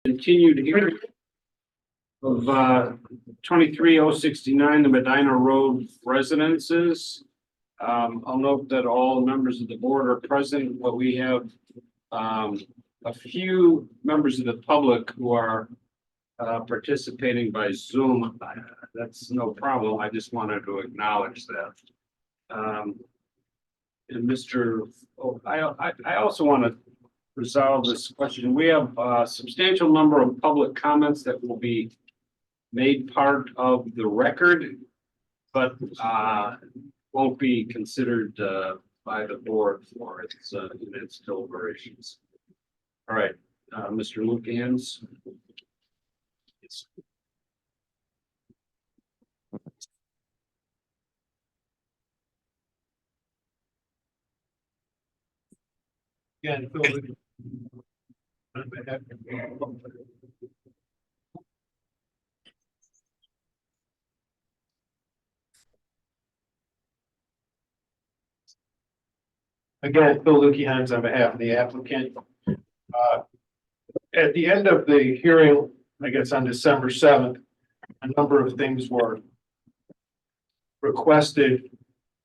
Continued hearing of 23069, the Medina Road residences. I'll note that all members of the board are present, but we have a few members of the public who are participating by Zoom. That's no problem. I just wanted to acknowledge that. And I also want to resolve this question. We have a substantial number of public comments that will be made part of the record, but won't be considered by the board for its in its deliberations. All right, Mr. Lukens. Again, Phil, Lukens on behalf of the applicant. At the end of the hearing, I guess on December 7th, a number of things were requested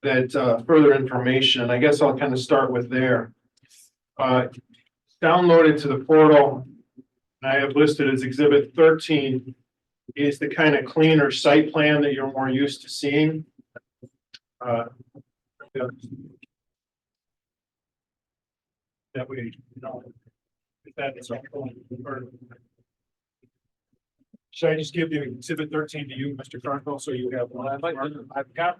that further information. I guess I'll kind of start with there. Downloaded to the portal, I have listed as Exhibit 13 is the kind of cleaner site plan that you're more used to seeing. That way, should I just give you Exhibit 13 to you, Mr. Carnville, so you have one? I've got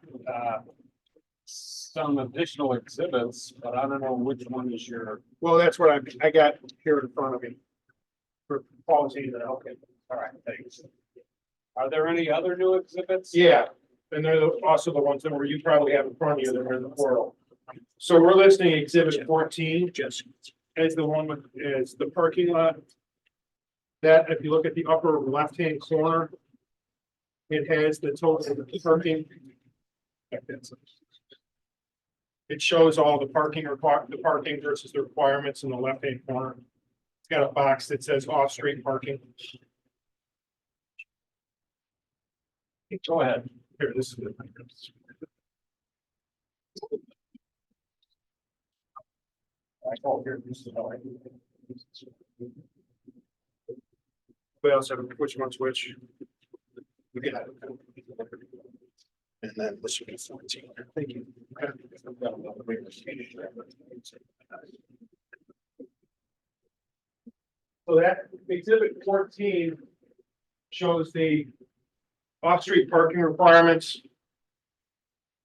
some additional exhibits, but I don't know which one is your. Well, that's what I got here in front of me. For policy that, okay. All right, thanks. Are there any other new exhibits? Yeah, and they're also the ones that were you probably have in front of you that are in the portal. So we're listing Exhibit 14 as the one with is the parking lot. That if you look at the upper left-hand corner, it has the total parking. It shows all the parking versus the requirements in the left-hand corner. It's got a box that says off-street parking. Go ahead. Here, this is it. We also have which one's which. We got it. And then this will be 14. Thank you. So that Exhibit 14 shows the off-street parking requirements.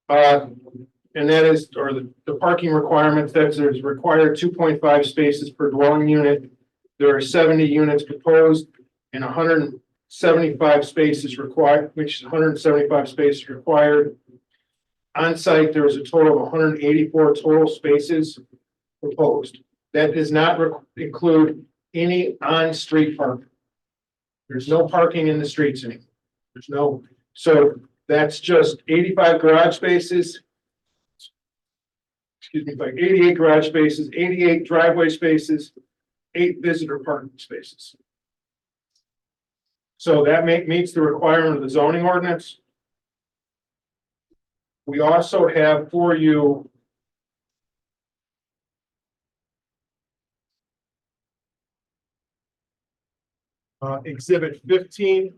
And that is, or the parking requirements, that there's required 2.5 spaces per dwelling unit. There are 70 units proposed and 175 spaces required, which is 175 spaces required. On site, there is a total of 184 total spaces proposed. That does not include any on-street parking. There's no parking in the streets anymore. There's no, so that's just 85 garage spaces. Excuse me, like 88 garage spaces, 88 driveway spaces, 8 visitor parking spaces. So that meets the requirement of the zoning ordinance. We also have for you Exhibit 15,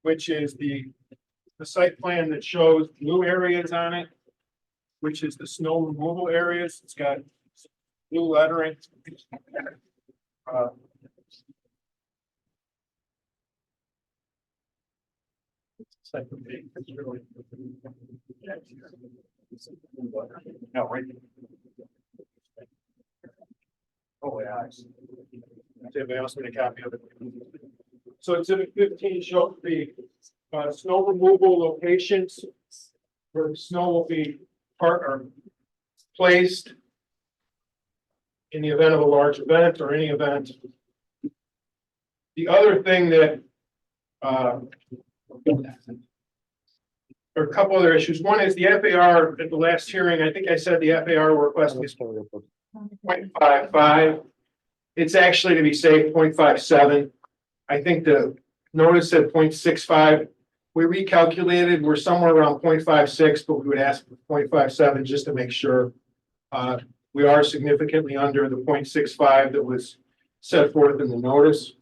which is the site plan that shows new areas on it, which is the snow removal areas. It's got new lettering. No, right. Oh, yeah. Anybody else need a copy of it? So Exhibit 15 shows the snow removal locations where the snow will be placed in the event of a large event or any event. The other thing that or a couple other issues. One is the FAR at the last hearing. I think I said the FAR request is 0.55. It's actually to be safe, 0.57. I think the notice said 0.65. We recalculated, we're somewhere around 0.56, but we would ask for 0.57 just to make sure. We are significantly under the 0.65 that was set forth in the notice.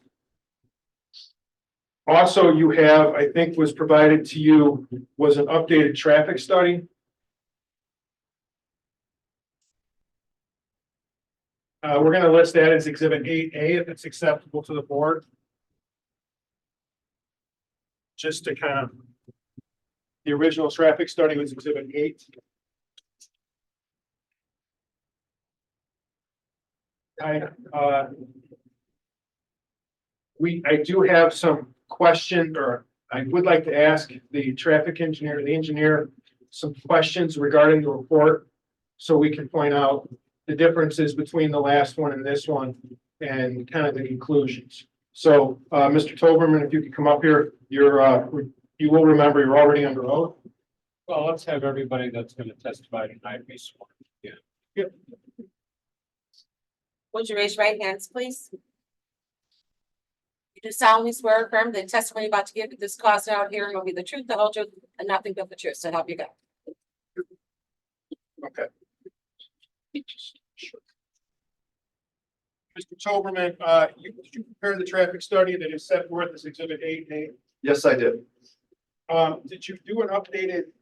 Also, you have, I think was provided to you, was an updated traffic study. We're gonna list that as exhibit 8A if it's acceptable to the board. Just to kind of, the original traffic study was exhibit 8. I do have some questions, or I would like to ask the traffic engineer, the engineer, some questions regarding the report. So we can point out the differences between the last one and this one and kind of the conclusions. So, Mr. Toberman, if you could come up here, you will remember you're already under oath. Well, let's have everybody that's going to testify tonight be sworn. Yeah. Would you raise your right hands, please? You do solemnly swear or affirm the testimony you're about to give at this cause out here will be the truth, the whole truth, and nothing but the truth. So help you God. Okay. Mr. Toberman, did you prepare the traffic study that is set forth as exhibit 8A? Yes, I did. Did you do an updated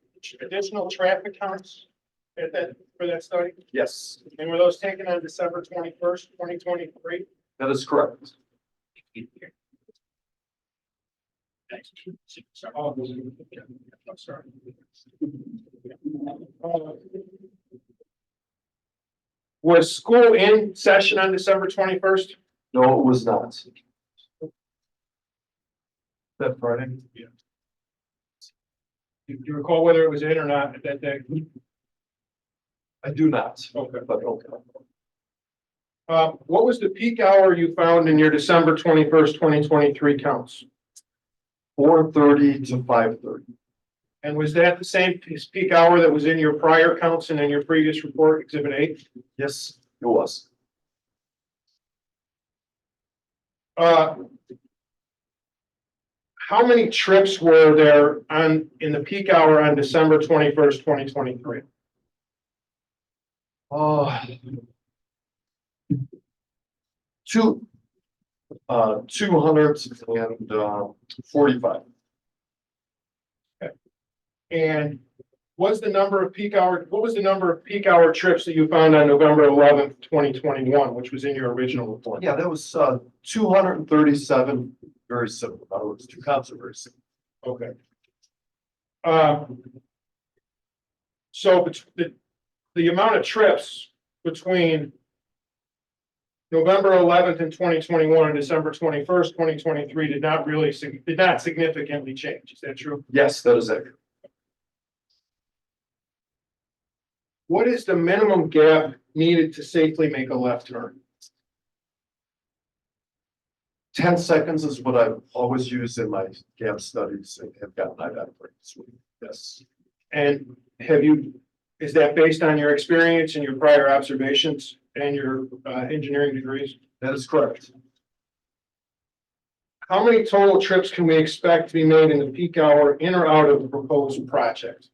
additional traffic counts for that study? Yes, And were those taken on December 21st, 2023? that is correct. Oh, I'm sorry. Was school in session on December 21st? No, it was not. That Friday? Yeah. Do you recall whether it was in or not at that day? I do not. Okay. But okay. What was the peak hour you found in your December 21st, 2023 counts? 4:30 to 5:30. And was that the same peak hour that was in your prior counts and in your previous report, exhibit 8? Yes, it was. How many trips were there in the peak hour on December 21st, 2023? Two, 245. And what was the number of peak hour trips that you found on November 11th, 2021, which was in your original report? Yeah, that was 237. Very simple. In other words, two counts are very simple. Okay. So the amount of trips between November 11th in 2021 and December 21st, 2023 did not significantly change. Is that true? Yes, that is accurate. What is the minimum gap needed to safely make a left turn? 10 seconds is what I've always used in my gap studies and have gotten identified. Yes. And is that based on your experience and your prior observations and your engineering degrees? That is correct. How many total trips can we expect to be made in the peak hour in or out of the proposed project?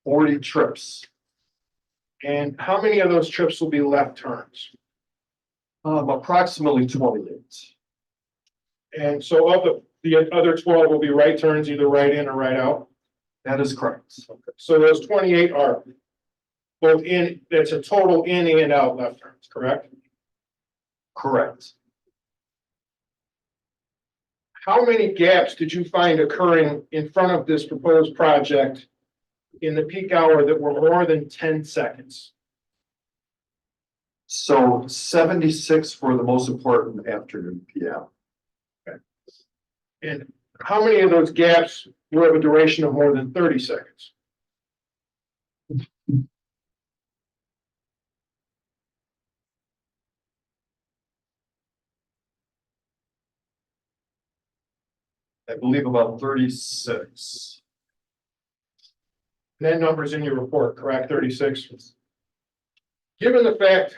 40 trips. And how many of those trips will be left turns? Approximately 28. And so of the other 12 will be right turns, either right in or right out. That is correct. So those 28 are both in, that's a total in and out left turns, correct? Correct. How many gaps did you find occurring in front of this proposed project in the peak hour that were more than 10 seconds? So 76 for the most important afternoon PM. And how many of those gaps were of a duration of more than 30 seconds? I believe about 36. That number's in your report, correct? 36. Given the fact,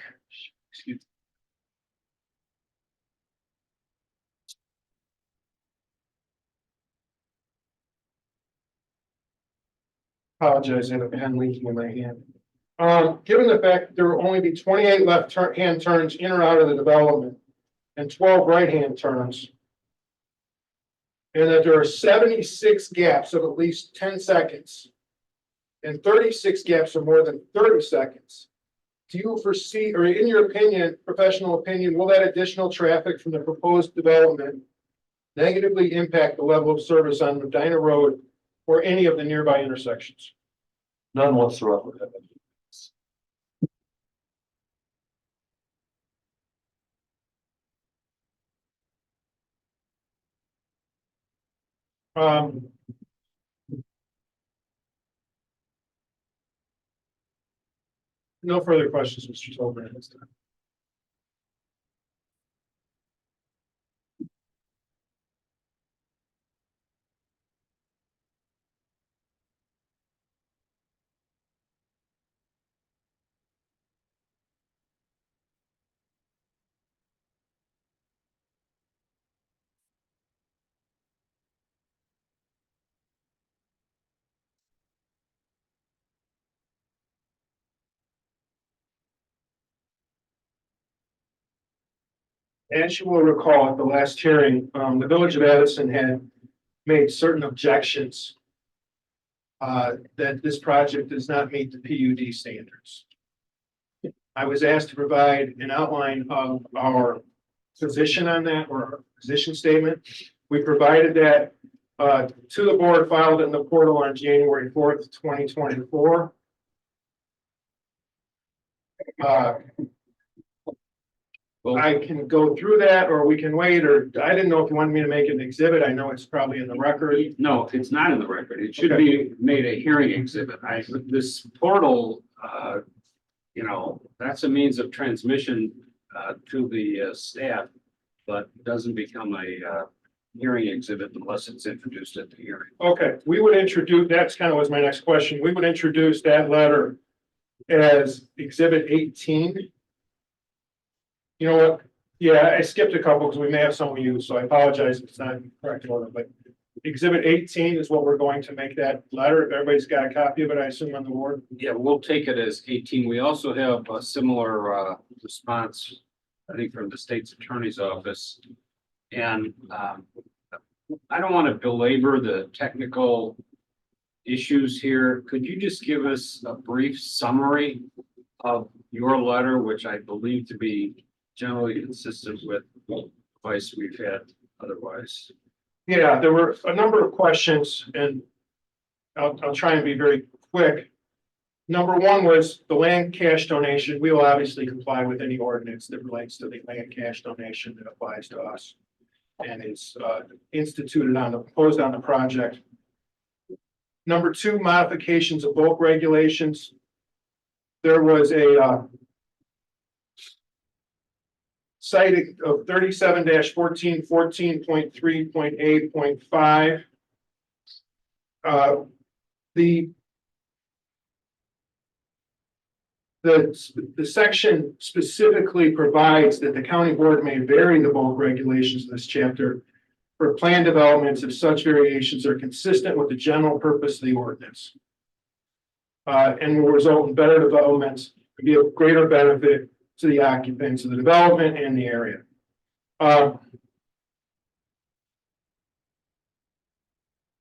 excuse me. Apologize, I have a pen leaking in my hand. Given the fact that there will only be 28 hand turns in or out of the development and 12 right-hand turns, and that there are 76 gaps of at least 10 seconds and 36 gaps of more than 30 seconds, do you foresee, or in your opinion, professional opinion, will that additional traffic from the proposed development negatively impact the level of service on Medina Road or any of the nearby intersections? None whatsoever. Um, no further questions, Mr. Tolman, at this time. As you will recall, at the last hearing, the Village of Addison had made certain objections that this project does not meet the PUD standards. I was asked to provide an outline of our position on that, or our position statement. We provided that to the board, filed in the portal on January 4th, 2024. I can go through that, or we can wait, or I didn't know if you wanted me to make an exhibit. I know it's probably in the record. No, it's not in the record. It should be made a hearing exhibit. This portal, you know, that's a means of transmission to the staff, but doesn't become a hearing exhibit unless it's introduced at the hearing. Okay, we would introduce, that's kind of was my next question. We would introduce that letter as exhibit 18. You know what? Yeah, I skipped a couple because we may have some we use, so I apologize if it's not in correct order, but exhibit 18 is what we're going to make that letter. If everybody's got a copy of it, I assume on the board. Yeah, we'll take it as 18. We also have a similar response, I think, from the state's attorney's office. And I don't want to belabor the technical issues here. Could you just give us a brief summary of your letter, which I believe to be generally consistent with advice we've had otherwise? Yeah, there were a number of questions, and I'll try and be very quick. Number one was the land cash donation. We will obviously comply with any ordinance that relates to the land cash donation that applies to us and is instituted on the proposed on the project. Number two, modifications of bulk regulations. There was a citing of 37-14, 14.3.8.5. The section specifically provides that the county board may vary the bulk regulations in this chapter for planned developments if such variations are consistent with the general purpose of the ordinance. And will result in better developments and be of greater benefit to the occupants of the development and the area.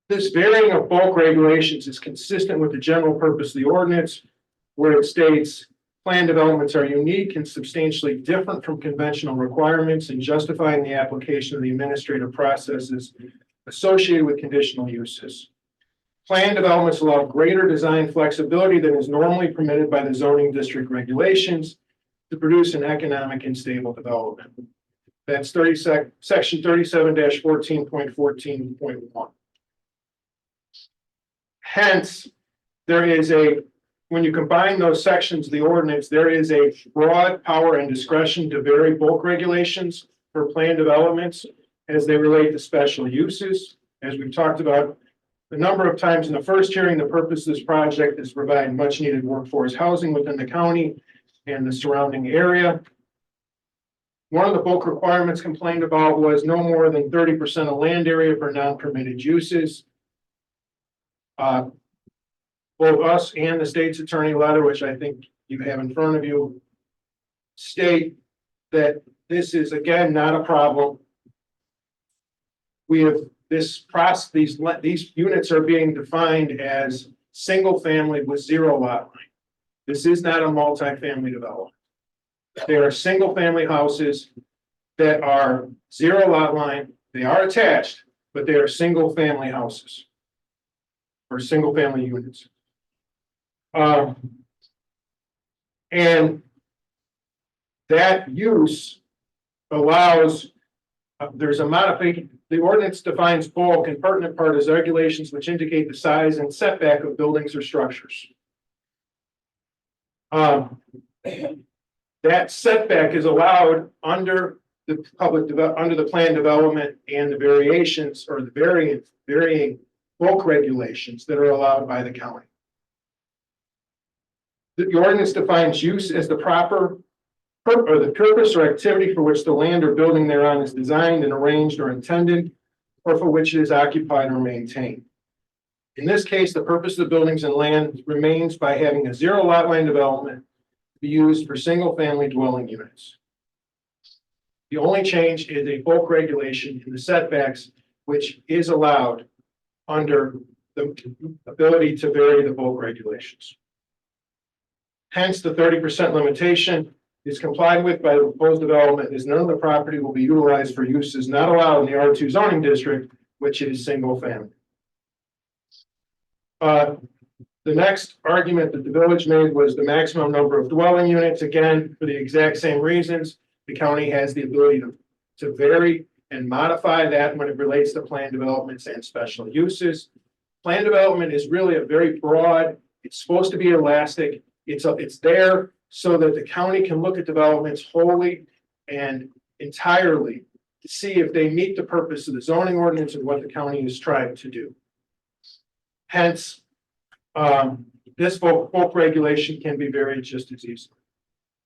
This varying of bulk regulations is consistent with the general purpose of the ordinance, where it states planned developments are unique and substantially different from conventional requirements and justifying the application of the administrative processes associated with conditional uses. Planned developments allow greater design flexibility than is normally permitted by the zoning district regulations to produce an economic and stable development. That's section 37-14.14.1. Hence, there is when you combine those sections of the ordinance, there is a broad power and discretion to vary bulk regulations for planned developments as they relate to special uses. As we've talked about a number of times in the first hearing, the purpose of this project is to provide much needed workforce housing within the county and the surrounding area. One of the bulk requirements complained about was no more than 30% of land area for non-permitted uses. both us and the state's attorney letter, which I think you have in front of you, state that this is again not a problem. We have this process, these units are being defined as single family with 0 lot line. This is not a multifamily development. They are single family houses that are 0 lot line. They are attached, but they are single family houses or single family units. And that use allows, there's a modification. The ordinance defines bulk, and pertinent part is regulations which indicate the size and setback of buildings or structures. That setback is allowed under the under the plan development and the variations or the varying bulk regulations that are allowed by the county. The ordinance defines use as the proper or the purpose or activity for which the land or building thereon is designed and arranged or intended, or for which it is occupied or maintained. In this case, the purpose of the buildings and land remains by having a 0 lot line development to be used for single family dwelling units. The only change is a bulk regulation in the setbacks, which is allowed under the ability to vary the bulk regulations. Hence, the 30% limitation is complied with by the proposed development, as none of the property will be utilized for uses not allowed in the R2 zoning district, which is single family. The next argument that the village made was the maximum number of dwelling units. Again, for the exact same reasons, the county has the ability to vary and modify that when it relates to plan developments and special uses. Plan development is really a very broad, it's supposed to be elastic. It's there so that the county can look at developments wholly and entirely to see if they meet the purpose of the zoning ordinance and what the county is trying to do. Hence, this bulk regulation can be varied just as easily.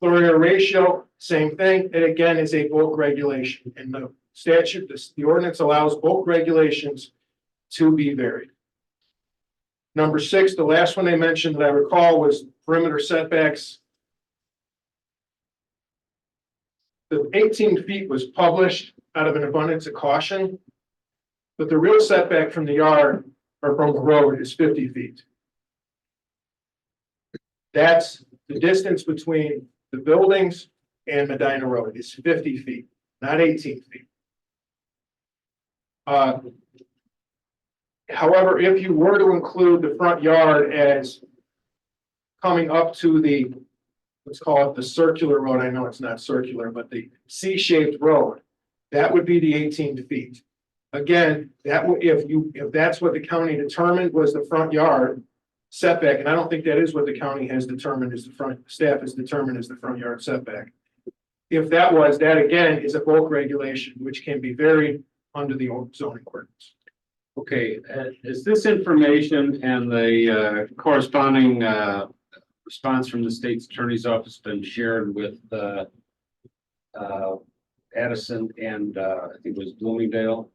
Floor ratio, same thing. It again is a bulk regulation, and the statute, the ordinance allows bulk regulations to be varied. Number 6, the last one they mentioned that I recall was perimeter setbacks. The 18 feet was published out of an abundance of caution, but the real setback from the yard or from the road is 50 feet. That's the distance between the buildings and Medina Road is 50 feet, not 18 feet. However, if you were to include the front yard as coming up to the, let's call it the circular road, I know it's not circular, but the C-shaped road, that would be the 18 feet. Again, that would, if that's what the county determined was the front yard setback, and I don't think that is what the county has determined as the front, staff has determined as the front yard setback. If that was, that again is a bulk regulation, which can be varied under the zoning ordinance. Okay, is this information and the corresponding response from the state's attorney's office been shared with Addison and I think it was Bloomingdale?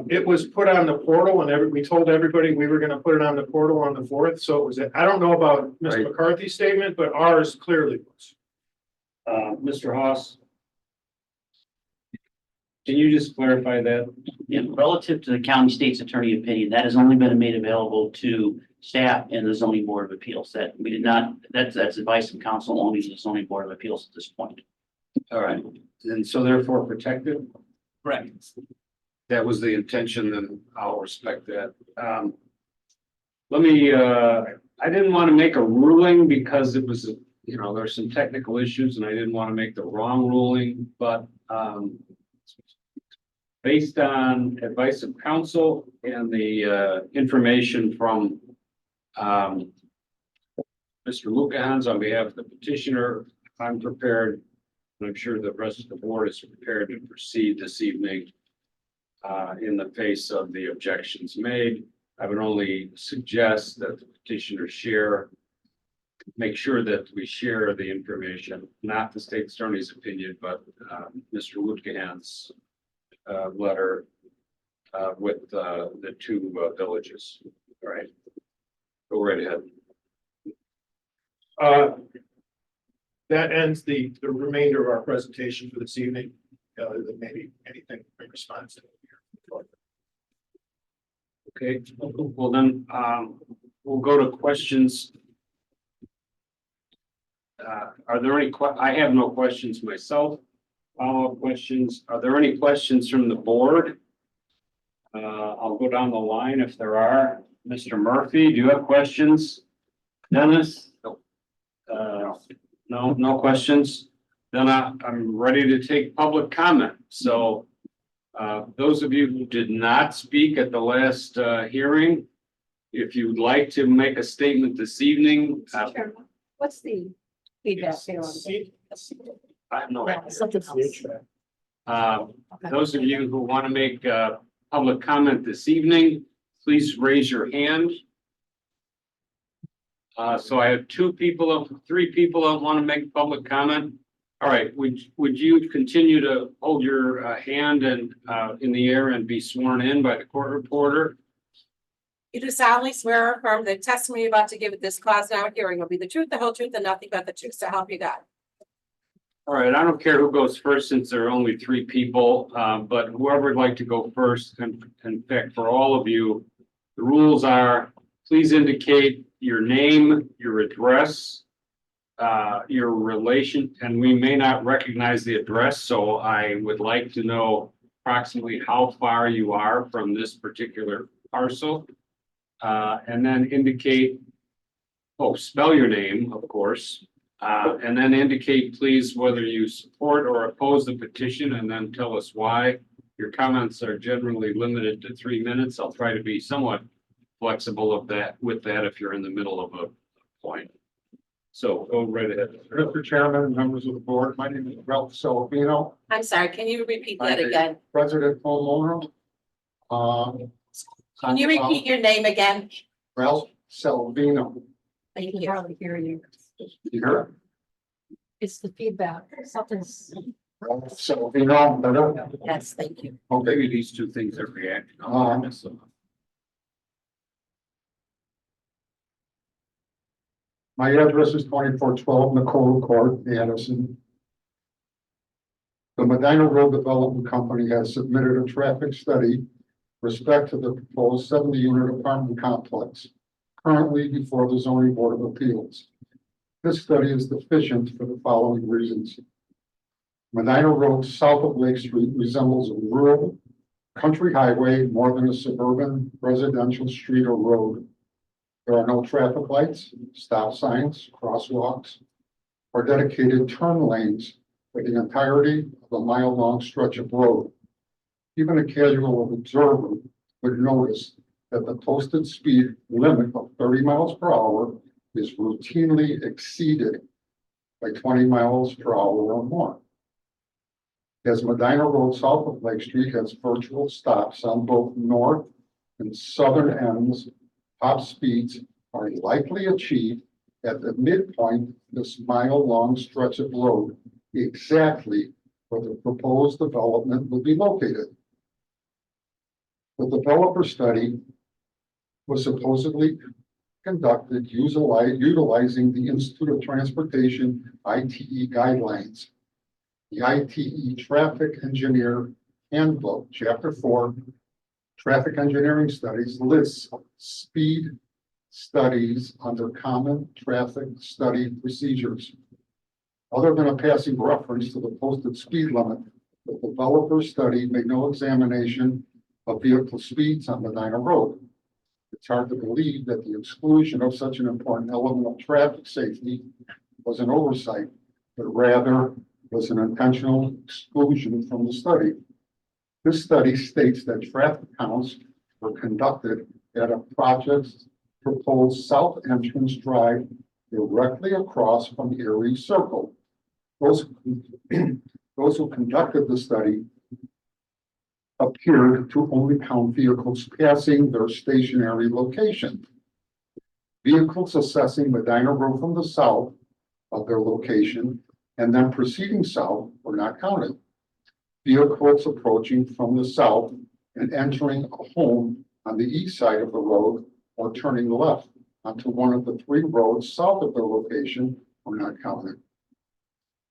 It was put on the portal, and we told everybody we were going to put it on the portal on the 4th. So it was, I don't know about Mr. Right. McCarthy's statement, but ours clearly was. Mr. Haas? Can you just clarify that? Yeah, relative to the county state's attorney opinion, that has only been made available to staff and the zoning board of appeals. That we did not, that's advice from council only to the zoning board of appeals at this point. All right, and so therefore protected? Correct. That was the intention, and I'll respect that. Let me, I didn't want to make a ruling because it was, you know, there's some technical issues and I didn't want to make the wrong ruling, but based on advice of counsel and the information from Mr. Lukahans on behalf of the petitioner, I'm prepared, and I'm sure the rest of the board is prepared to proceed this evening in the face of the objections made. I would only suggest that the petitioner make sure that we share the information, not the state attorney's opinion, but Mr. Lukahans' letter with the two villages. All right. Go right ahead. That ends the remainder of our presentation for this evening. There may be anything in response to. Okay, well then, we'll go to questions. Are there any I have no questions myself. Follow-up questions. Are there any questions from the board? I'll go down the line if there are. Mr. Murphy, do you have questions? Dennis? No questions. Then I'm ready to take public comment. So those of you who did not speak at the last hearing, if you'd like to make a statement this evening, Chairman, what's the feedback there on I have no idea. something else? Those of you who want to make public comment this evening, please raise your hand. So I have three people that want to make public comment. All right, would you continue to hold your hand and in the air and be sworn in by the court reporter? You do solemnly swear or affirm the testimony you're about to give at this class now hearing will be the truth, the whole truth, and nothing but the truth, so help you God. All right, I don't care who goes first since there are only three people, but whoever would like to go first, and in fact, for all of you, the rules are, please indicate your name, your address, your relation, and we may not recognize the address, so I would like to know approximately how far you are from this particular parcel. And then indicate, spell your name, of course. And then indicate, please, whether you support or oppose the petition, and then tell us why. Your comments are generally limited to 3 minutes. I'll try to be somewhat flexible with that if you're in the middle of a point. So go right ahead. Mr. Chairman, members of the board, my name is Ralph Salvino, I'm sorry, can you repeat that again? resident homeowner. Can you repeat your name again? Ralph Salvino. I can hardly hear you. Here, It's the feedback. Something's. Ralph Salvino, better? Yes, thank you. Okay, Maybe these two things are reacting. my address is 2412 Nicole Court, Addison. The Medina Road Development Company has submitted a traffic study respect to the proposed 70-unit apartment complex currently before the zoning board of appeals. This study is deficient for the following reasons. Medina Road south of Lake Street resembles a rural country highway more than a suburban residential street or road. There are no traffic lights, stop signs, crosswalks, or dedicated turn lanes for the entirety of a mile-long stretch of road. Even a casual observer would notice that the posted speed limit of 30 miles per hour is routinely exceeded by 20 miles per hour or more. As Medina Road south of Lake Street has virtual stops on both north and southern ends, top speeds are likely achieved at the midpoint of this mile-long stretch of road, exactly where the proposed development will be located. The developer study was supposedly conducted utilizing the Institute of Transportation ITE guidelines. The ITE Traffic Engineer Handbook, Chapter 4, Traffic Engineering Studies lists speed studies under common traffic study procedures. Other than a passing reference to the posted speed limit, the developer study made no examination of vehicle speeds on Medina Road. It's hard to believe that the exclusion of such an important element of traffic safety was an oversight, but rather was an intentional exclusion from the study. This study states that traffic counts were conducted at a project's proposed south entrance drive directly across from Erie Circle. Those who conducted the study appeared to only count vehicles passing their stationary location. Vehicles assessing Medina Road from the south of their location and then proceeding south were not counted. Vehicles approaching from the south and entering a home on the east side of the road or turning left onto one of the 3 roads south of the location were not counted.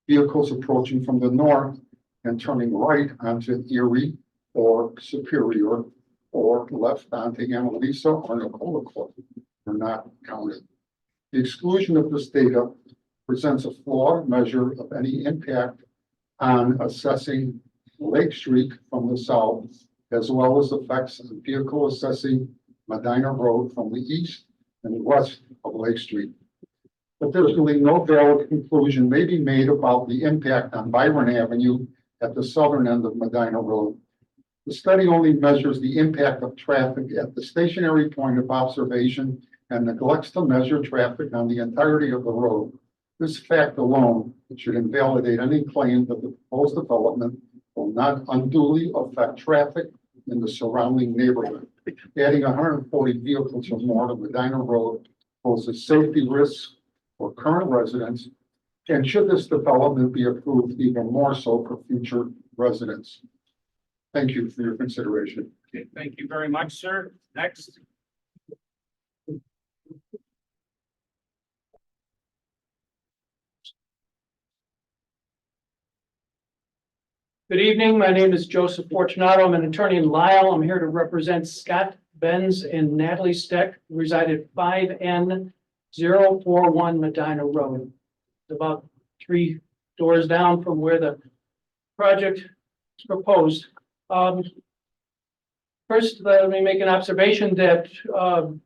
Vehicles approaching from the north and turning right onto Erie or Superior or left onto Annalisa or Nicola Court were not counted. The exclusion of this data presents a flawed measure of any impact on assessing Lake Street from the south, as well as effects on vehicle assessing Medina Road from the east and west of Lake Street. Additionally, no valid conclusion may be made about the impact on Byron Avenue at the southern end of Medina Road. The study only measures the impact of traffic at the stationary point of observation and neglects to measure traffic on the entirety of the road. This fact alone should invalidate any claim that the proposed development will not unduly affect traffic in the surrounding neighborhood. Adding 140 vehicles or more to Medina Road poses safety risks for current residents, and should this development be approved, even more so for future residents. Thank you for your consideration. Okay, thank you very much, sir. Next. Good evening. My name is Joseph Fortunato. I'm an attorney in Lisle. I'm here to represent Scott Benz and Natalie Steck, who reside at 5N041 Medina Road. It's about 3 doors down from where the project is proposed. First, let me make an observation that the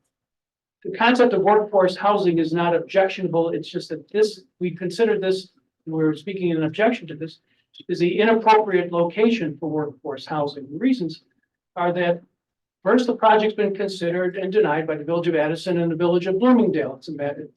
concept of workforce housing is not objectionable. It's just that we consider this, we're speaking in objection to this, is the inappropriate location for workforce housing. The reasons are that first, the project's been considered and denied by the Village of Addison and the Village of Bloomingdale.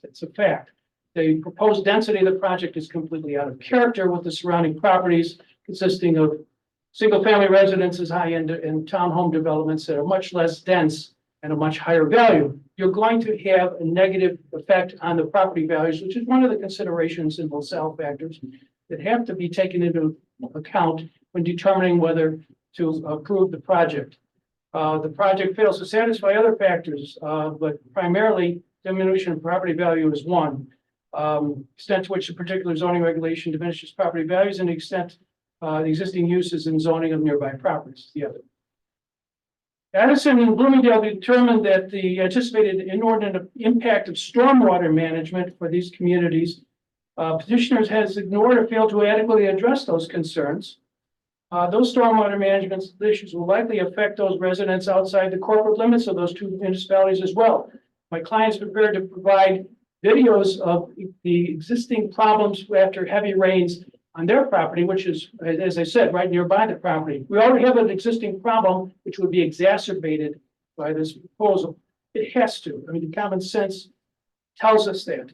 It's a fact. The proposed density of the project is completely out of character with the surrounding properties consisting of single-family residences, high-end and townhome developments that are much less dense and a much higher value. You're going to have a negative effect on the property values, which is one of the considerations in LaSalle factors that have to be taken into account when determining whether to approve the project. The project fails to satisfy other factors, but primarily diminution of property value is one. Extent to which a particular zoning regulation diminishes property values and the extent the existing uses and zoning of nearby properties is the other. Addison and Bloomingdale determined that the anticipated inordinate impact of stormwater management for these communities, petitioners has ignored or failed to adequately address those concerns. Those stormwater management issues will likely affect those residents outside the corporate limits of those 2 municipalities as well. My client's prepared to provide videos of the existing problems after heavy rains on their property, which is, as I said, right nearby the property. We already have an existing problem, which would be exacerbated by this proposal. It has to. I mean, the common sense tells us that.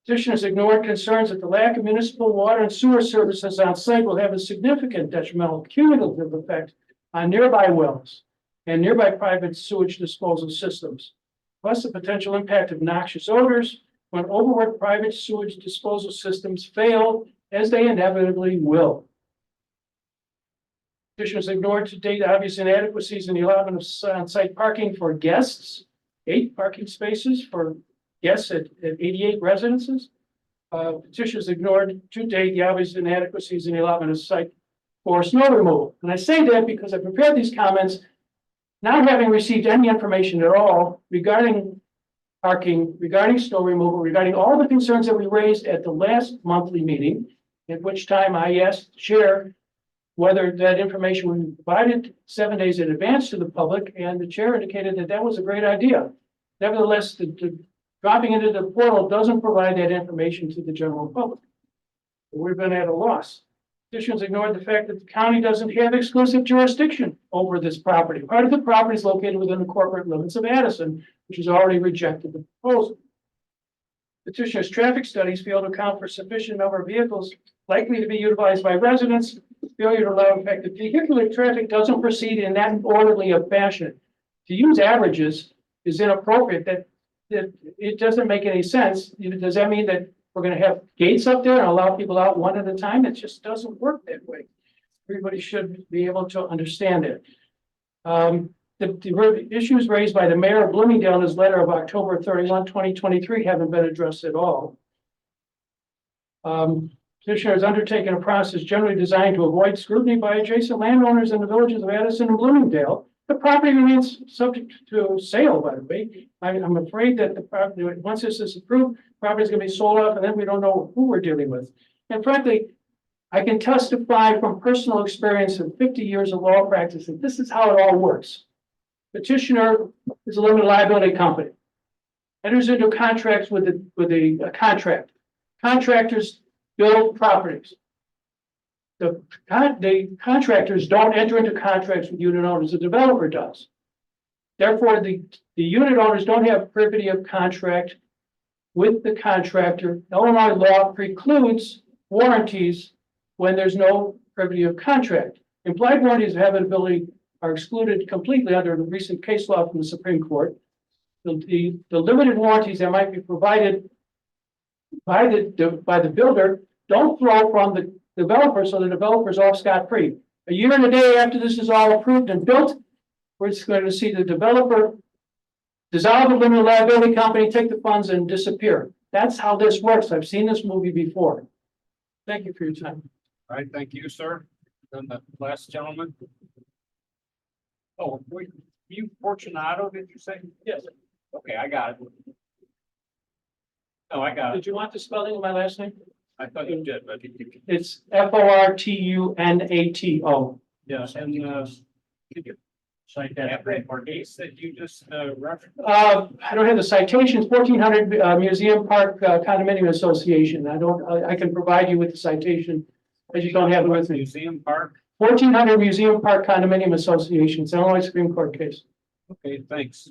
Petitioners ignored concerns that the lack of municipal water and sewer services on site will have a significant detrimental cumulative effect on nearby wells and nearby private sewage disposal systems. Plus the potential impact of noxious odors when overworked private sewage disposal systems fail, as they inevitably will. Petitioners ignored to date obvious inadequacies in the allotment of on-site parking for guests, 8 parking spaces for guests at 88 residences. Petitioners ignored to date the obvious inadequacies in the allotment of site for snow removal. And I say that because I prepared these comments not having received any information at all regarding parking, regarding snow removal, regarding all the concerns that we raised at the last monthly meeting, at which time I asked the chair whether that information would be provided 7 days in advance to the public, and the chair indicated that that was a great idea. Nevertheless, the dropping into the portal doesn't provide that information to the general public. We've been at a loss. Petitioners ignored the fact that the county doesn't have exclusive jurisdiction over this property. Part of the property is located within the corporate limits of Addison, which has already rejected the proposal. Petitioners' traffic studies fail to account for sufficient number of vehicles likely to be utilized by residents. Failure to allow effective vehicular traffic doesn't proceed in that orderly of fashion. To use averages is inappropriate. That it doesn't make any sense. Does that mean that we're going to have gates up there and allow people out one at a time? It just doesn't work that way. Everybody should be able to understand it. the issues raised by the mayor of Bloomingdale in his letter of October 31, 2023 haven't been addressed at all. Petitioner has undertaken a process generally designed to avoid scrutiny by adjacent landowners in the villages of Addison and Bloomingdale. The property remains subject to sale, by the way. I'm afraid that the property, once this is approved, property is going to be sold off, and then we don't know who we're dealing with. And frankly, I can testify from personal experience of 50 years of law practice that this is how it all works. Petitioner is a limited liability company. Enters into contracts with a contract. Contractors build properties. The contractors don't enter into contracts with unit owners, the developer does. Therefore, the unit owners don't have privity of contract with the contractor. Illinois law precludes warranties when there's no privity of contract. Implied warranties of habitability are excluded completely under the recent case law from the Supreme Court. The limited warranties that might be provided by the builder don't flow from the developer, so the developer's off scot-free. A year and a day after this is all approved and built, we're just going to see the developer dissolve the limited liability company, take the funds and disappear. That's how this works. I've seen this movie before. Thank you for your time. All right, thank you, sir. Then the last gentleman. Oh, wait, you Fortunato, did you say? Yes. Okay, I got it. Oh, I got it. Did you want the spelling of my last name? I thought you did, but It's Fortunato. yes, and did you cite that case that you just referenced? I don't have the citations, 1400 Museum Park Condominium Association. I can provide you with the citation, as you don't have it with me. Museum Park. 1400 Museum Park Condominium Association, it's an Illinois Supreme Court case. Okay, thanks.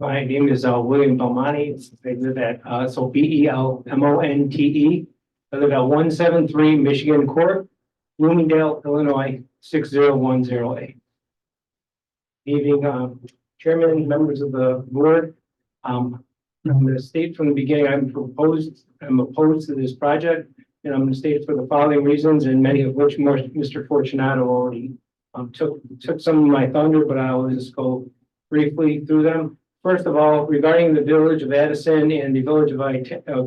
My name is William Belmonte. I live at so Belmonte. I live at 173 Michigan Court, Bloomingdale, Illinois 6010A. Evening, Chairman, members of the board. I'm going to state from the beginning I'm opposed to this project, and I'm going to state for the following reasons, and many of which Mr. Fortunato already took some of my thunder, but I'll just go briefly through them. First of all, regarding the village of Addison and the village of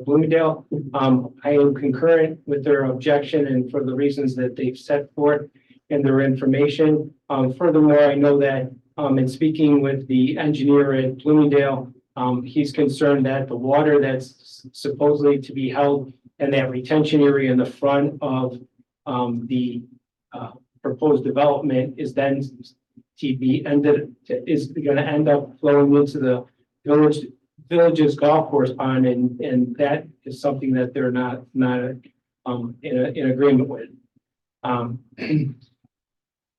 Bloomingdale, I am concurrent with their objection and for the reasons that they've set forth in their information. Furthermore, I know that in speaking with the engineer at Bloomingdale, he's concerned that the water that's supposedly to be held in that retention area in the front of the proposed development is then is going to end up flowing into the village's golf course pond, and that is something that they're not in agreement with. I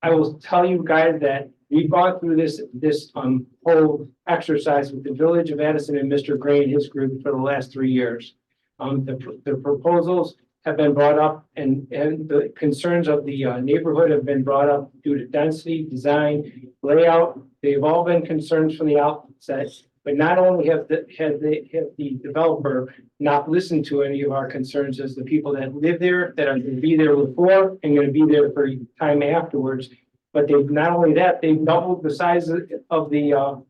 will tell you guys that we've gone through this whole exercise with the village of Addison and Mr. Gray and his group for the last 3 years. The proposals have been brought up and the concerns of the neighborhood have been brought up due to density, design, layout. They've all been concerns from the outset, but not only have the developer not listened to any of our concerns as the people that live there, that are going to be there before and going to be there for time afterwards, but they've not only that, they've doubled the size of the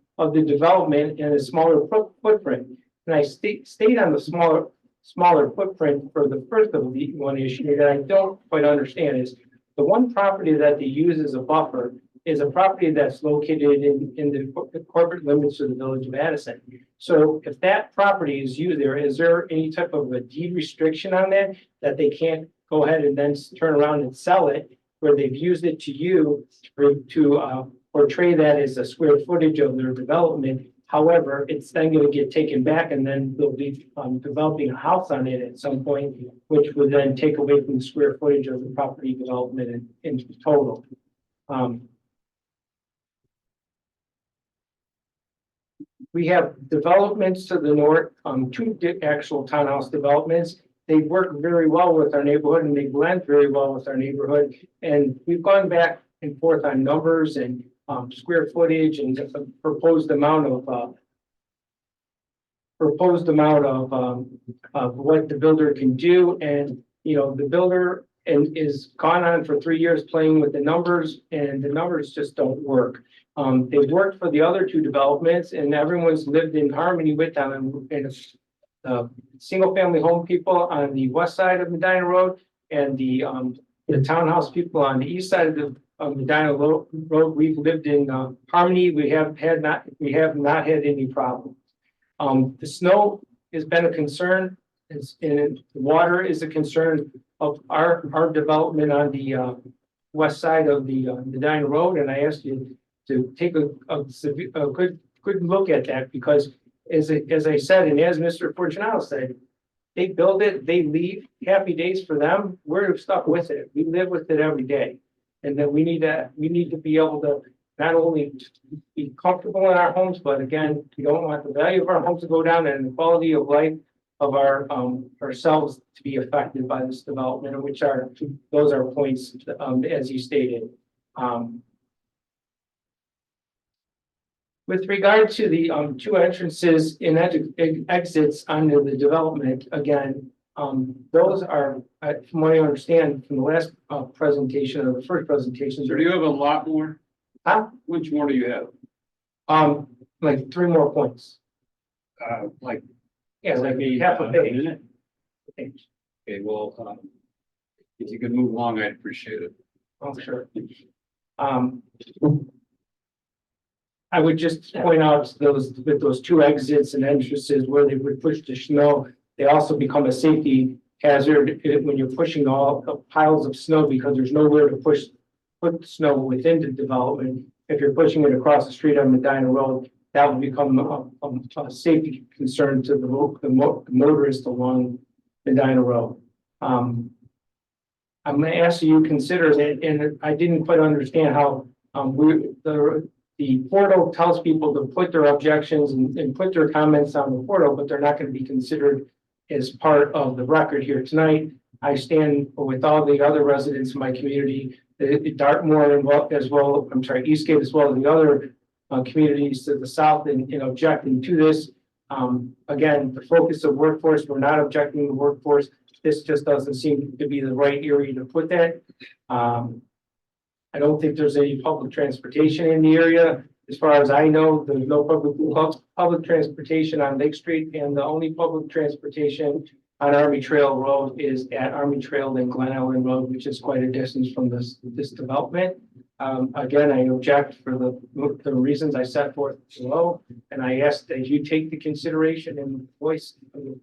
development in a smaller footprint. And I stayed on the smaller footprint for the first of the one issue that I don't quite understand is the one property that they use as a buffer is a property that's located in the corporate limits of the village of Addison. So if that property is used there, is there any type of a deed restriction on that they can't go ahead and then turn around and sell it, where they've used it to you to portray that as a square footage of their development? However, it's then going to get taken back and then they'll be developing a house on it at some point, which would then take away from the square footage of the property development in total. We have developments to the north, two actual townhouse developments. They work very well with our neighborhood and they blend very well with our neighborhood. And we've gone back and forth on numbers and square footage and the proposed amount of what the builder can do. And, you know, the builder is gone on for 3 years playing with the numbers, and the numbers just don't work. They've worked for the other two developments, and everyone's lived in harmony with them. And single family home people on the west side of Medina Road and the townhouse people on the east side of Medina Road, we've lived in harmony. We have not had any problems. The snow has been a concern, and the water is a concern of our development on the west side of the Medina Road. And I asked you to take a good look at that, because as I said, and as Mr. Fortunato said, they build it, they leave, happy days for them. We're stuck with it. We live with it every day. And that we need to be able to not only be comfortable in our homes, but again, we don't want the value of our homes to go down and the quality of life of our ourselves to be affected by this development, and those are points as you stated. With regard to the two entrances and exits onto the development, again, those are, from what I understand from the last presentation or the first presentations. So do you have a lot more? Huh? Which more do you have? Like 3 more points. Like Yeah, like maybe half a a page. minute? Okay, well, if you could move along, I'd appreciate it. Oh, sure. I would just point out those 2 exits and entrances where they would push the snow, they also become a safety hazard when you're pushing all the piles of snow, because there's nowhere to put snow within the development. If you're pushing it across the street on Medina Road, that would become a safety concern to the motorists along Medina Road. I'm gonna ask you to consider that, and I didn't quite understand how the portal tells people to put their objections and put their comments on the portal, but they're not going to be considered as part of the record here tonight. I stand with all the other residents in my community, Dartmoor as well, Eastgate as well as the other communities to the south in objecting to this. Again, the focus of workforce, we're not objecting to workforce. This just doesn't seem to be the right area to put that. I don't think there's any public transportation in the area. As far as I know, there's no public transportation on Lake Street, and the only public transportation on Army Trail Road is at Army Trail and Glen Ellen Road, which is quite a distance from this development. Again, I object for the reasons I set forth below, and I ask that you take the consideration and voice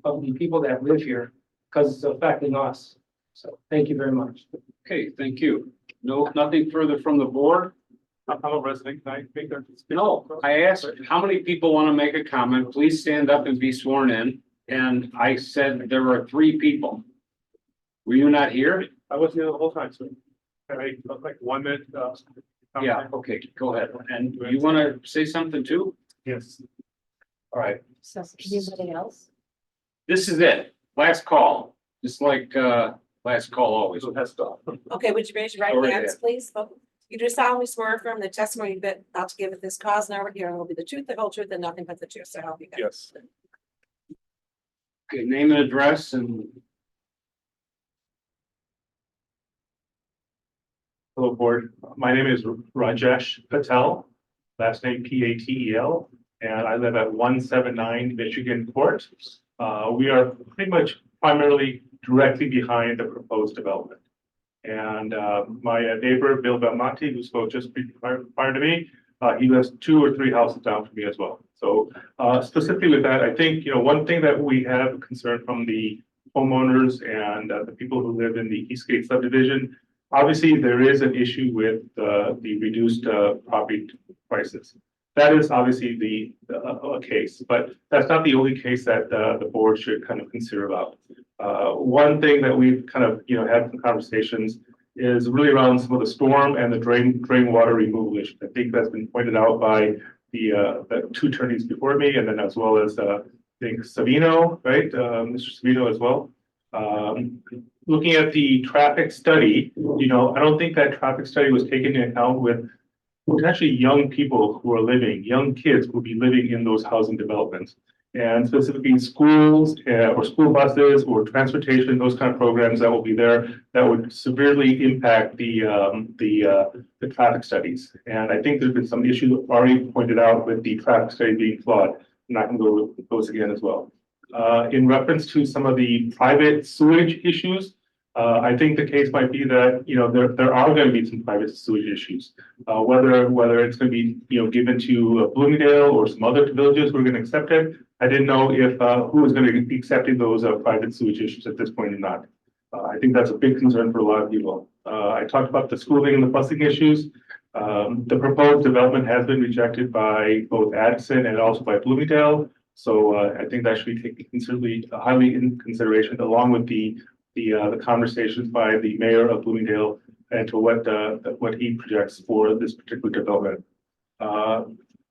of the people that live here, because it's affecting us. So thank you very much. Okay, thank you. No, nothing further from the board? I'm a resident. Can I make that? No, I asked how many people want to make a comment. Please stand up and be sworn in. And I said there were 3 people. Were you not here? I wasn't here the whole time, so I like 1 minute. Yeah, okay, go ahead. And you want to say something too? Yes. All right, So, anybody else? this is it. Last call, just like last call always. So that's done. Okay, would you raise your Go right right hands, please? You do solemnly swear or affirm the testimony you've been about to give at this cause and over here will be the truth, the whole truth, and nothing but the truth. So help you God. Yes. Okay, name and address and Hello, board. My name is Rajesh Patel, last name Patel, and I live at 179 Michigan Court. We are pretty much primarily directly behind the proposed development. And my neighbor, Bill Belmonte, who spoke just prior to me, he lives 2 or 3 houses down from me as well. So specifically with that, I think, one thing that we have concern from the homeowners and the people who live in the Eastgate subdivision, obviously there is an issue with the reduced property prices. That is obviously the case, but that's not the only case that the board should kind of consider about. One thing that we've kind of, had some conversations is really around some of the storm and the drain water removal issue. I think that's been pointed out by the 2 attorneys before me, and then as well as I think Savino, right? Mr. Savino as well. Looking at the traffic study, I don't think that traffic study was taken into account with potentially young people who are living, young kids who will be living in those housing developments. And specifically schools or school buses or transportation, those kind of programs that will be there that would severely impact the traffic studies. And I think there's been some issues already pointed out with the traffic study being flawed. And I can go with those again as well. In reference to some of the private sewage issues, I think the case might be that, there are going to be some private sewage issues. Whether it's going to be, given to Bloomingdale or some other villages who are going to accept it. I didn't know if, who was going to be accepting those private sewage issues at this point or not. I think that's a big concern for a lot of people. I talked about the schooling and the busing issues. The proposed development has been rejected by both Addison and also by Bloomingdale. So I think that should be taken considerably, highly in consideration, along with the conversations by the mayor of Bloomingdale and to what he projects for this particular development.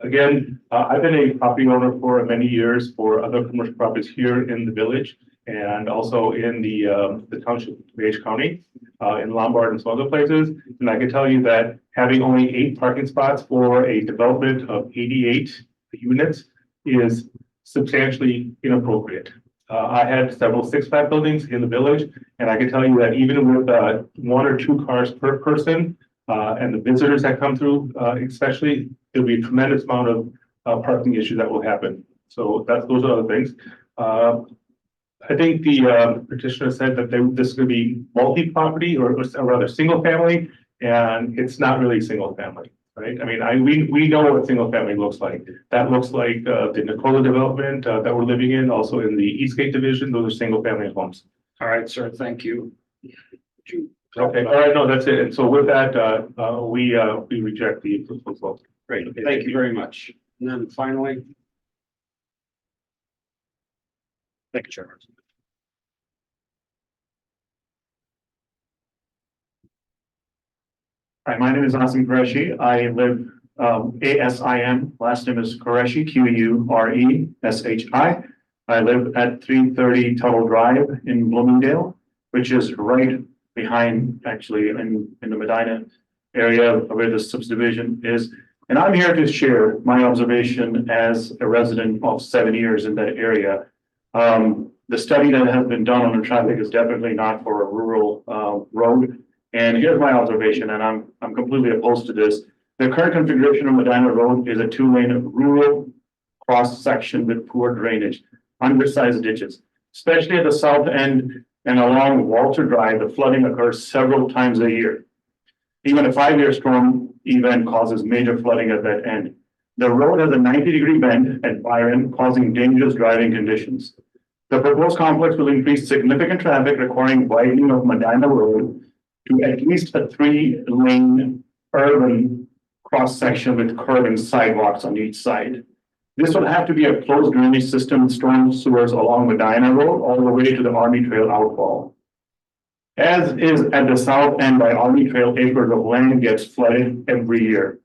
Again, I've been a property owner for many years for other commercial properties here in the village and also in the township of DuPage County, in Lombard and some other places. And I can tell you that having only 8 parking spots for a development of 88 units is substantially inappropriate. I had several Six Flags buildings in the village, and I can tell you that even with 1 or 2 cars per person, and the visitors that come through, especially, there'll be a tremendous amount of parking issues that will happen. So those are other things. I think the petitioner said that this is going to be multi-property or rather single family, and it's not really single family, right? I mean, we know what single family looks like. That looks like the Nicola development that we're living in, also in the Eastgate division. Those are single family homes. All right, sir, thank you. Okay, all right, no, that's it. And so with that, we reject the proposal. Great, thank you very much. And then finally. Thank you, Chairman. Hi, my name is Asim Qureshi. I live ASIM, last name is Qureshi, Qureshi. I live at 330 Tuttle Drive in Bloomingdale, which is right behind, actually, in the Medina area where the subdivision is. And I'm here to share my observation as a resident of 7 years in that area. The study that has been done on the traffic is definitely not for a rural road. And here's my observation, and I'm completely opposed to this. The current configuration of Medina Road is a 2-lane rural cross section with poor drainage, undersized ditches, especially at the south end and along Walter Drive. The flooding occurs several times a year. Even a 5-year storm event causes major flooding at that end. The road has a 90-degree bend at Byron, causing dangerous driving conditions. The proposed complex will increase significant traffic, requiring widening of Medina Road to at least a 3-lane urban cross-section with curving sidewalks on each side. This will have to be a closed drainage system with storm sewers along Medina Road all the way to the Army Trail outfall. As is at the south end by Army Trail, acres of land gets flooded every year.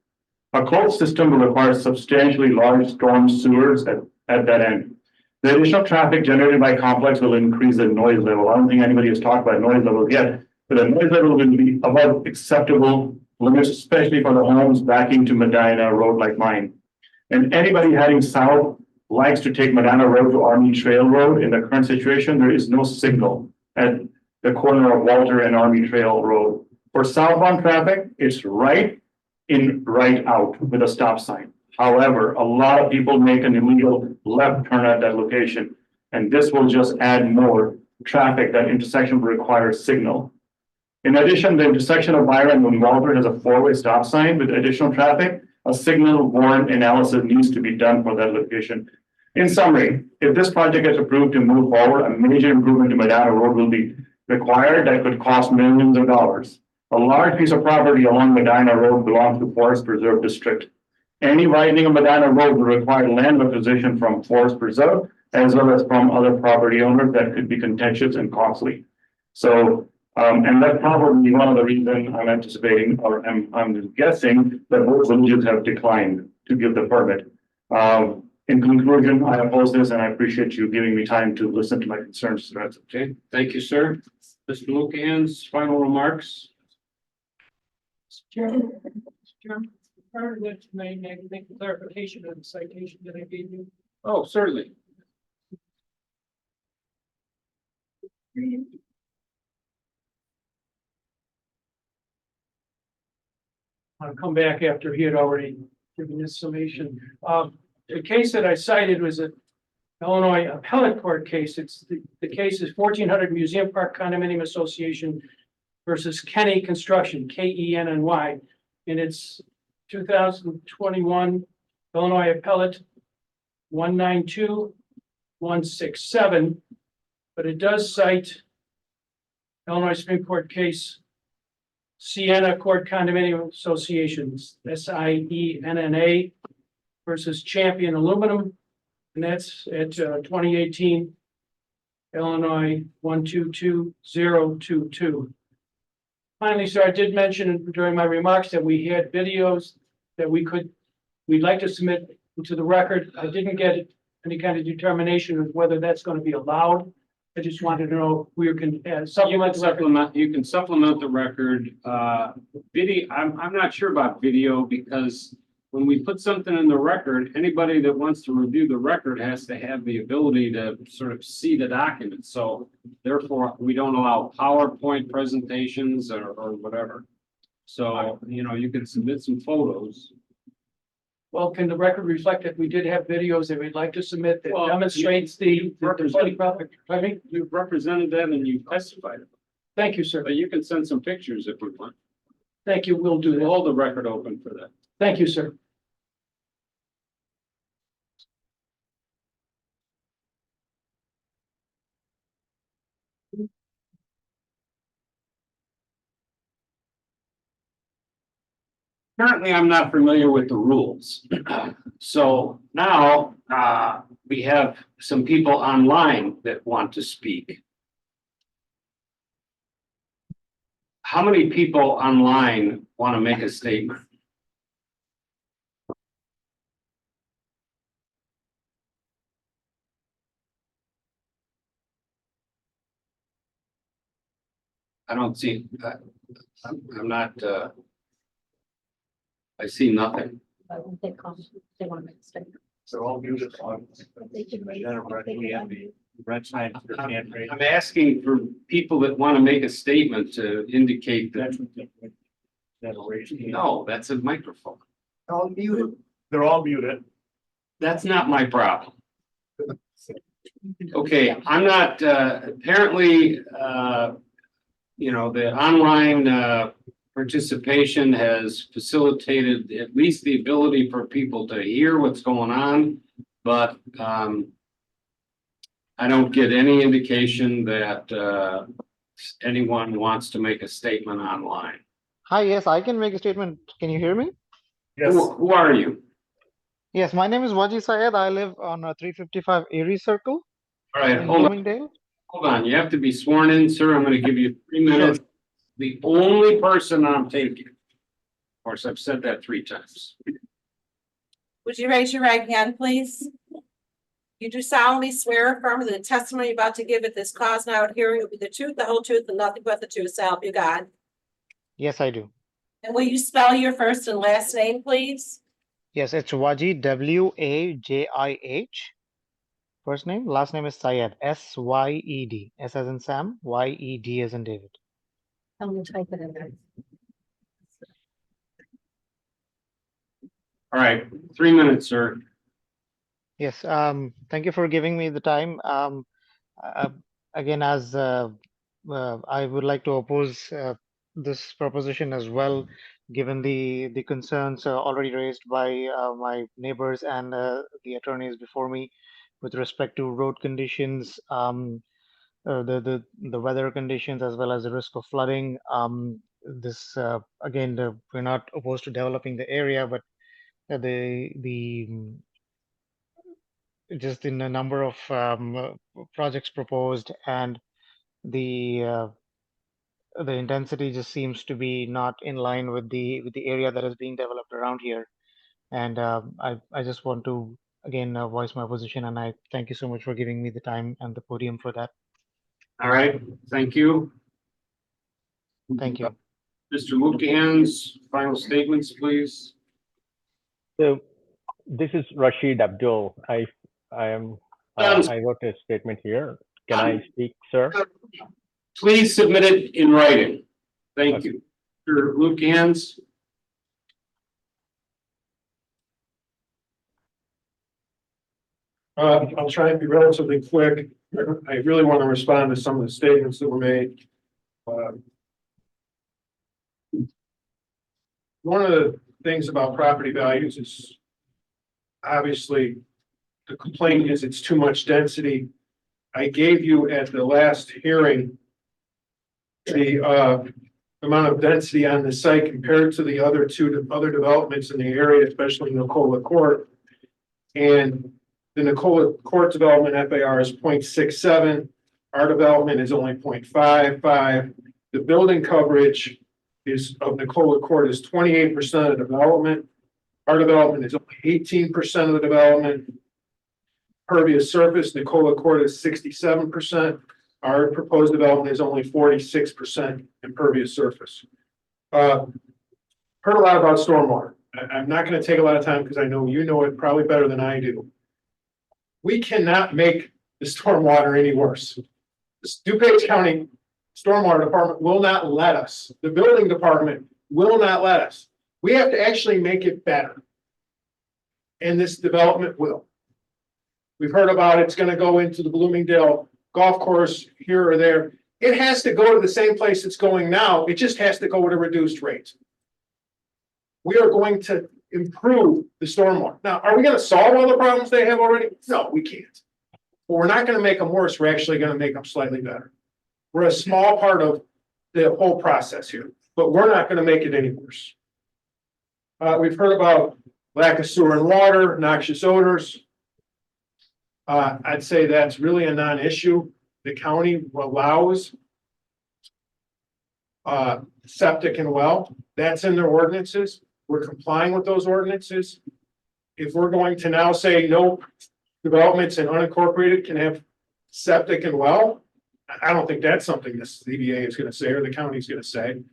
A closed system will require substantially large storm sewers at that end. The additional traffic generated by complex will increase the noise level. I don't think anybody has talked about noise level yet, but the noise level will be above acceptable limits, especially for the homes backing to Medina Road like mine. And anybody heading south likes to take Medina Road to Army Trail Road. In the current situation, there is no signal at the corner of Walter and Army Trail Road. For southbound traffic, it's right in, right out with a stop sign. However, a lot of people make an illegal left turn at that location, and this will just add more traffic. That intersection will require a signal. In addition, the intersection of Byron and Walter has a 4-way stop sign with additional traffic. A signal warrant analysis needs to be done for that location. In summary, if this project gets approved to move forward, a major improvement to Medina Road will be required that could cost millions of dollars. A large piece of property along Medina Road belongs to Forest Preserve District. Any widening of Medina Road will require land acquisition from Forest Preserve as well as from other property owners that could be contentious and costly. So, and that's probably one of the reasons I'm anticipating, or I'm guessing that both villages have declined to give the permit. In conclusion, I oppose this, and I appreciate you giving me time to listen to my concerns. Okay, thank you, sir. Mr. Lukan's final remarks. Part of that may make a clarification of the citation that I gave you. Oh, certainly. I'll come back after he had already given his summation. The case that I cited was a Illinois appellate court case. It's the case is 1400 Museum Park Condominium Association versus Kenny Construction, Kenny. And it's 2021 Illinois appellate 192167. But it does cite Illinois Supreme Court case Sienna Court Condominium Associations, SIENNA versus Champion Aluminum. And that's at 2018 Illinois 122022. Finally, sir, I did mention during my remarks that we had videos that we'd like to submit to the record. I didn't get any kind of determination of whether that's going to be allowed. I just wanted to know if we can supplement the record. You can supplement the record. Video, I'm not sure about video because when we put something in the record, anybody that wants to review the record has to have the ability to sort of see the document. So therefore, we don't allow PowerPoint presentations or whatever. So, you know, you can submit some photos. Well, can the record reflect that we did have videos that we'd like to submit that Well, demonstrates the profit? I mean, You've represented them and you've testified. thank you, sir. But you can send some pictures if we want. Thank you. We'll do We'll that. hold the record open for that. Thank you, sir. Currently, I'm not familiar with the rules. So now, we have some people online that want to speak. How many people online want to make a statement? I don't see, I'm not, I see nothing. I won't take comments. They want to make a statement. They're all muted on. They can raise- Red sign for your hand raised. I'm asking for people that want to make a statement to indicate that, no, that's a microphone. All muted. They're all muted. That's not my problem. Okay, I'm not, apparently, you know, the online, participation has facilitated at least the ability for people to hear what's going on, but, I don't get any indication that, anyone wants to make a statement online. Hi, yes, I can make a statement. Can you hear me? Yes. Who are you? Yes, my name is Waji Syed. I live on 355 Erie Circle All right, in hold on. Bloomingdale. Hold on, you have to be sworn in, sir. I'm gonna give you 3 minutes. The only person I'm taking. Of course, I've said that 3 times. Would you raise your right hand, please? You do solemnly swear or affirm that the testimony you're about to give at this cause now hearing will be the truth, the whole truth, and nothing but the truth, so help you God. Yes, I do. And will you spell your first and last name, please? Yes, it's Waji, W-A-J-I-H. First name, last name is Syed, S-Y-E-D. S as in Sam, Y-E-D as in David. I'm gonna type it in there. All right, 3 minutes, sir. Yes, thank you for giving me the time. Again, as I would like to oppose this proposition as well, given the concerns already raised by my neighbors and the attorneys before me with respect to road conditions, the weather conditions, as well as the risk of flooding. This again, we're not opposed to developing the area, but the just in a number of projects proposed, and the intensity just seems to be not in line with the area that is being developed around here. And I just want to again voice my position, and I thank you so much for giving me the time and the podium for that. All right, thank you. Thank you. Mr. Lukian's final statements, please. So this is Rashid Abdul. I am, I wrote a statement here. Can I speak, sir? Please submit it in writing. Thank you. Mr. Lukens. I'll try and be relatively quick. I really want to respond to some of the statements that were made. One of the things about property values is obviously the complaint is it's too much density. I gave you at the last hearing the amount of density on the site compared to the other other developments in the area, especially Nicola Court. And the Nicola Court development FAR is 0.67. Our development is only 0.55. The building coverage of Nicola Court is 28% of development. Our development is only 18% of the development. Pervious surface, Nicola Court is 67%. Our proposed development is only 46% impervious surface. Heard a lot about stormwater. I'm not going to take a lot of time because I know you know it probably better than I do. We cannot make the stormwater any worse. The DuPage County Stormwater Department will not let us. The building department will not let us. We have to actually make it better. And this development will. We've heard about it's going to go into the Bloomingdale golf course here or there. It has to go to the same place it's going now. It just has to go at a reduced rate. We are going to improve the stormwater. Now, are we going to solve all the problems they have already? No, we can't. But we're not going to make them worse. We're actually going to make them slightly better. We're a small part of the whole process here, but we're not going to make it any worse. We've heard about lack of sewer and water, noxious odors. I'd say that's really a non-issue. The county allows septic and well. That's in their ordinances. We're complying with those ordinances. If we're going to now say no developments and unincorporated can have septic and well, I don't think that's something the CBA is going to say or the county is going to say.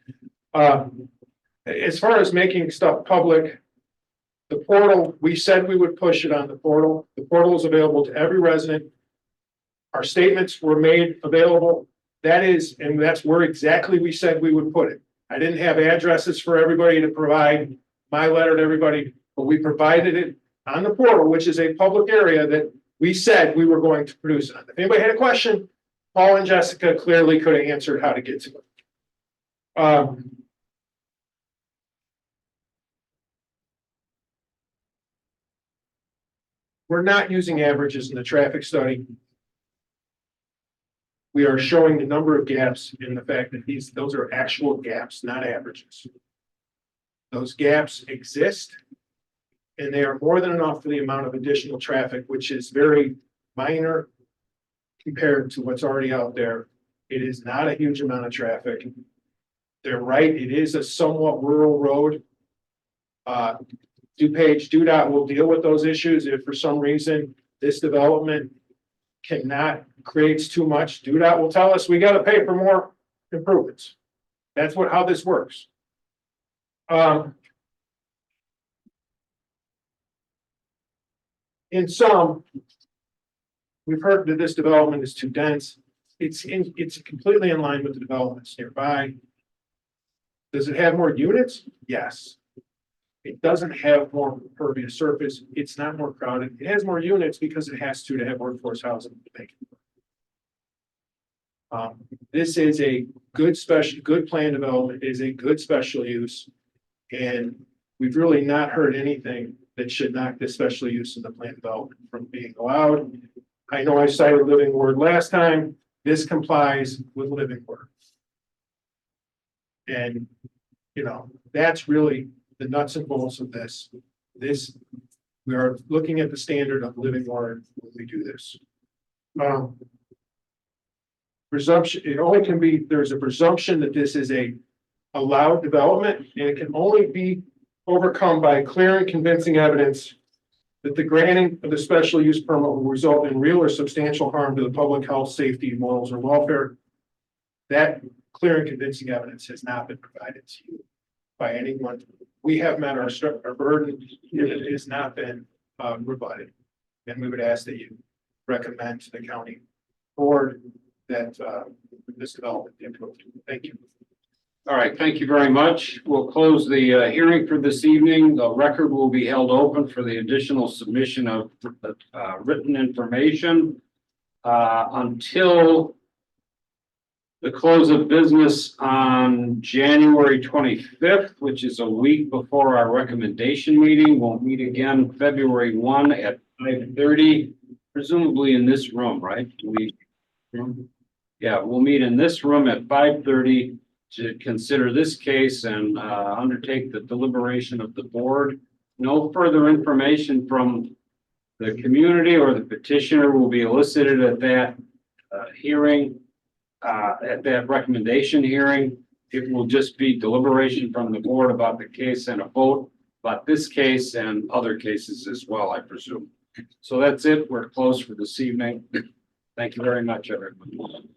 As far as making stuff public, the portal, we said we would push it on the portal. The portal is available to every resident. Our statements were made available. That is, and that's where exactly we said we would put it. I didn't have addresses for everybody to provide my letter to everybody, but we provided it on the portal, which is a public area that we said we were going to produce on. If anybody had a question, Paul and Jessica clearly could have answered how to get to it. We're not using averages in the traffic study. We are showing the number of gaps in the fact that those are actual gaps, not averages. Those gaps exist, and they are more than enough for the amount of additional traffic, which is very minor compared to what's already out there. It is not a huge amount of traffic. They're right, it is a somewhat rural road. DuPage, DUDOT will deal with those issues if for some reason this development creates too much. DUDOT will tell us we got to pay for more improvements. That's how this works. In sum, we've heard that this development is too dense. It's completely in line with the developments nearby. Does it have more units? Yes. It doesn't have more impervious surface. It's not more crowded. It has more units because it has to have workforce housing to make it. This is a good plan development. It is a good special use. And we've really not heard anything that should knock this special use in the plan development from being allowed. I know I cited living word last time. This complies with living word. And, that's really the nuts and bolts of this. We are looking at the standard of living word when we do this. Presumption, it only can be, there's a presumption that this is a allowed development, and it can only be overcome by clear and convincing evidence that the granting of the special use permit will result in real or substantial harm to the public health, safety, morals, or welfare. That clear and convincing evidence has not been provided to you by anyone we have met our burden. It has not been rebutted. And we would ask that you recommend to the county board that this development be approved. Thank you. All right, thank you very much. We'll close the hearing for this evening. The record will be held open for the additional submission of written information until the close of business on January 25th, which is a week before our recommendation meeting. We'll meet again February 1 at 5:30, presumably in this room, right? Yeah, we'll meet in this room at 5:30 to consider this case and undertake the deliberation of the board. No further information from the community or the petitioner will be elicited at that hearing, at that recommendation hearing. It will just be deliberation from the board about the case and a vote about this case and other cases as well, I presume. So that's it. We're closed for this evening. Thank you very much, everyone.